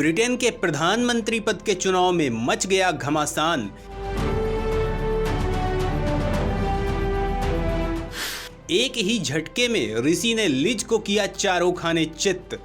Britain के प्रधानमंत्री पद के चुनाव में मच गया घमासान। एक ही झटके में ऋषि ने लिज को किया चारों खाने चित्त।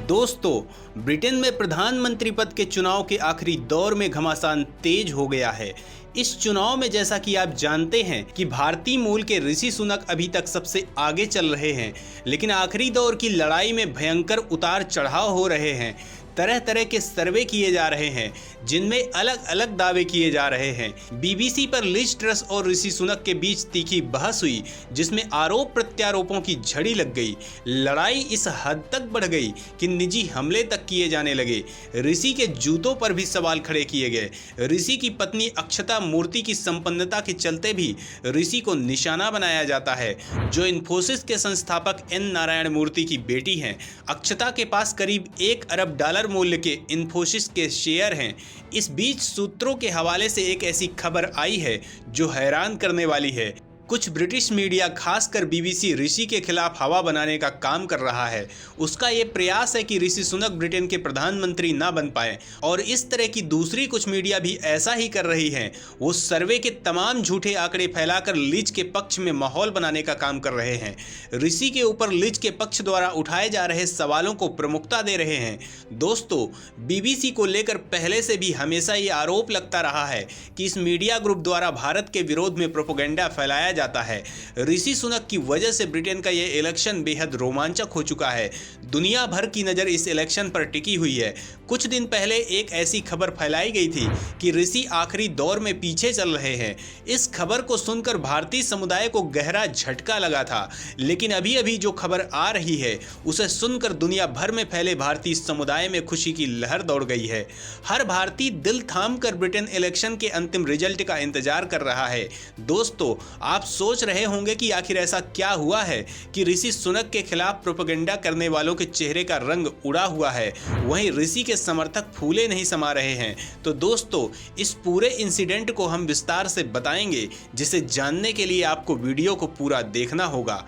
दोस्तों, ब्रिटेन में प्रधानमंत्री पद के चुनाव के आखिरी दौर में घमासान तेज हो गया है। इस चुनाव में जैसा कि आप जानते हैं कि भारतीय मूल के ऋषि सुनक अभी तक सबसे आगे चल रहे हैं, लेकिन आखिरी दौर की लड़ाई में भयंकर उतार चढ़ाव हो रहे हैं। तरह तरह के सर्वे किए जा रहे हैं जिनमें अलग अलग दावे किए जा रहे हैं। बीबीसी पर लिज ट्रस और ऋषि सुनक के बीच तीखी बहस हुई जिसमें आरोप प्रत्यारोपों की झड़ी लग गई। लड़ाई इस हद तक बढ़ गई कि निजी हमले तक किए जाने लगे। ऋषि के जूतों पर भी सवाल खड़े किए गए। ऋषि की पत्नी अक्षता मूर्ति की संपन्नता के चलते भी ऋषि को निशाना बनाया जाता है, जो इन्फोसिस के संस्थापक एन नारायण मूर्ति की बेटी हैं। अक्षता के पास करीब $1 अरब मूल्य के इन्फोसिस के शेयर हैं। इस बीच सूत्रों के हवाले से एक ऐसी खबर आई है जो हैरान करने वाली है। कुछ ब्रिटिश मीडिया, खासकर बीबीसी, ऋषि के खिलाफ हवा बनाने का काम कर रहा है। उसका ये प्रयास है कि ऋषि सुनक ब्रिटेन के प्रधानमंत्री ना बन पाए, और इस तरह की दूसरी कुछ मीडिया भी ऐसा ही कर रही हैं। वो सर्वे के तमाम झूठे आंकड़े फैलाकर लिज के पक्ष में माहौल बनाने का काम कर रहे हैं। ऋषि के ऊपर लिज के पक्ष द्वारा उठाए जा रहे सवालों को प्रमुखता दे रहे हैं। दोस्तों, बीबीसी को लेकर पहले से भी हमेशा ये आरोप लगता रहा है कि इस मीडिया ग्रुप द्वारा भारत के विरोध में प्रोपेगेंडा फैलाया जाता है। ऋषि सुनक की वजह से ब्रिटेन का यह इलेक्शन बेहद रोमांचक हो चुका है। दुनिया भर की नजर इस इलेक्शन पर टिकी हुई है। कुछ दिन पहले एक ऐसी खबर फैलाई गई थी कि ऋषि आखिरी दौर में पीछे चल रहे हैं। इस खबर को सुनकर भारतीय समुदाय को गहरा झटका लगा था, लेकिन अभी अभी जो खबर आ रही है उसे सुनकर दुनिया भर में फैले भारतीय समुदाय में खुशी की लहर दौड़ गई है। हर भारतीय दिल थाम कर ब्रिटेन इलेक्शन के अंतिम रिजल्ट का इंतजार कर रहा है। दोस्तों, आप सोच रहे होंगे कि आखिर ऐसा क्या हुआ है कि ऋषि सुनक के खिलाफ प्रोपेगेंडा करने वालों के चेहरे का रंग उड़ा हुआ है, वहीं ऋषि के समर्थक फूले नहीं समा रहे हैं। तो दोस्तों, इस पूरे इंसिडेंट को हम विस्तार से बताएंगे, जिसे जानने के लिए आपको वीडियो को पूरा देखना होगा।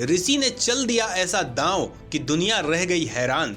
ऋषि ने चल दिया ऐसा दांव कि दुनिया रह गई हैरान।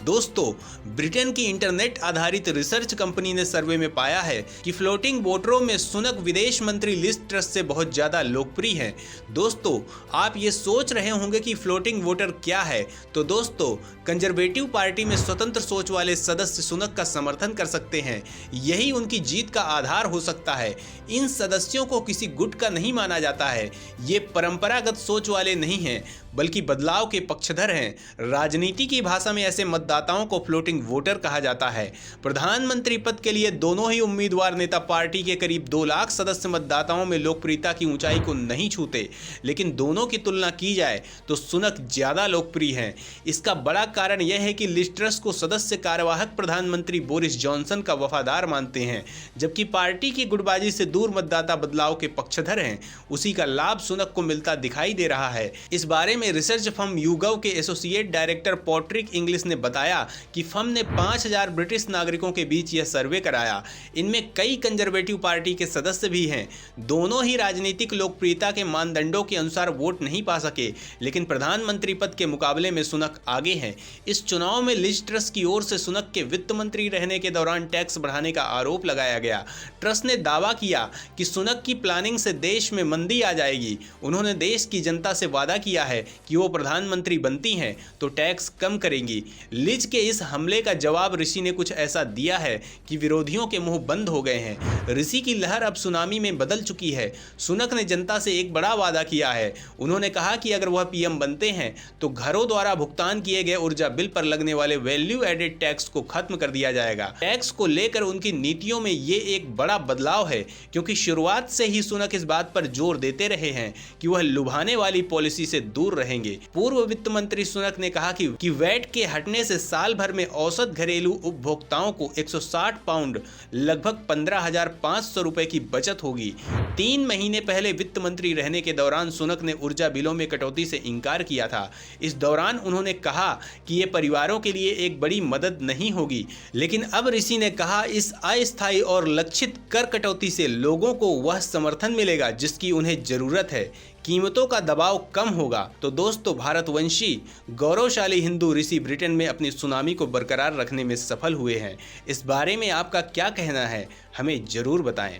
दोस्तों, ब्रिटेन की इंटरनेट आधारित रिसर्च कंपनी ने सर्वे में पाया है कि फ्लोटिंग वोटरों में सुनक विदेश मंत्री लिज ट्रस से बहुत ज्यादा लोकप्रिय हैं। दोस्तों, आप ये सोच रहे होंगे कि फ्लोटिंग वोटर क्या है, तो दोस्तों, कंजर्वेटिव पार्टी में स्वतंत्र सोच वाले सदस्य सुनक का समर्थन कर सकते हैं। यही उनकी जीत का आधार हो सकता है। इन सदस्यों को किसी गुट का नहीं माना जाता है। ये परंपरागत सोच वाले नहीं हैं, बल्कि बदलाव के पक्षधर हैं। राजनीति की भाषा में ऐसे मतदाताओं को फ्लोटिंग वोटर कहा जाता है। प्रधानमंत्री पद के लिए दोनों ही उम्मीदवार नेता पार्टी के करीब 2 लाख सदस्य मतदाताओं में लोकप्रियता की ऊंचाई को नहीं छूते, लेकिन दोनों की तुलना की जाए तो सुनक ज्यादा लोकप्रिय हैं। इसका बड़ा कारण यह है कि लिज ट्रस को सदस्य कार्यवाहक प्रधानमंत्री बोरिस जॉनसन का वफादार मानते हैं, जबकि पार्टी की गुटबाजी से दूर मतदाता बदलाव के पक्षधर हैं। उसी का लाभ सुनक को मिलता दिखाई दे रहा है। इस बारे में रिसर्च फर्म YouGov के एसोसिएट डायरेक्टर पैट्रिक इंग्लिश ने बताया कि फर्म ने 5000 ब्रिटिश नागरिकों के बीच यह सर्वे कराया। इनमें कई कंजर्वेटिव पार्टी के सदस्य भी हैं। दोनों ही राजनीतिक लोकप्रियता के मानदंडों के अनुसार वोट नहीं पा सके, लेकिन प्रधानमंत्री पद के मुकाबले में सुनक आगे हैं। इस चुनाव में लिज ट्रस की ओर से सुनक के वित्त मंत्री रहने के दौरान टैक्स बढ़ाने का आरोप लगाया गया। ट्रस ने दावा किया कि सुनक की प्लानिंग से देश में मंदी आ जाएगी। उन्होंने देश की जनता से वादा किया है कि वो प्रधानमंत्री बनती हैं तो टैक्स कम करेंगी। लिज के इस हमले का जवाब ऋषि ने कुछ ऐसा दिया है कि विरोधियों के मुंह बंद हो गए हैं। ऋषि की लहर अब सुनामी में बदल चुकी है। सुनक ने जनता से एक बड़ा वादा किया है। उन्होंने कहा कि अगर वह पीएम बनते हैं तो घरों द्वारा भुगतान किए गए ऊर्जा बिल पर लगने वाले वैल्यू एडेड टैक्स को खत्म कर दिया जाएगा। टैक्स को लेकर उनकी नीतियों में ये एक बड़ा बदलाव है, क्योंकि शुरुआत से ही सुनक इस बात पर जोर देते रहे हैं कि वह लुभाने वाली पॉलिसी से दूर रहेंगे। पूर्व वित्त मंत्री सुनक ने कहा कि वैट के हटने से साल भर में औसत घरेलू उपभोक्ताओं को 160 पाउंड लगभग 15,500 रुपए की बचत होगी। 3 महीने पहले वित्त मंत्री रहने के दौरान सुनक ने ऊर्जा बिलों में कटौती से इनकार किया था। इस दौरान उन्होंने कहा कि ये परिवारों के लिए एक बड़ी मदद नहीं होगी, लेकिन अब ऋषि ने कहा इस अस्थायी और लक्षित कर कटौती से लोगों को वह समर्थन मिलेगा जिसकी उन्हें जरूरत है। कीमतों का दबाव कम होगा। तो दोस्तों, भारतवंशी गौरवशाली हिंदू ऋषि ब्रिटेन में अपनी सुनामी को बरकरार रखने में सफल हुए हैं। इस बारे में आपका क्या कहना है, हमें जरूर बताएं।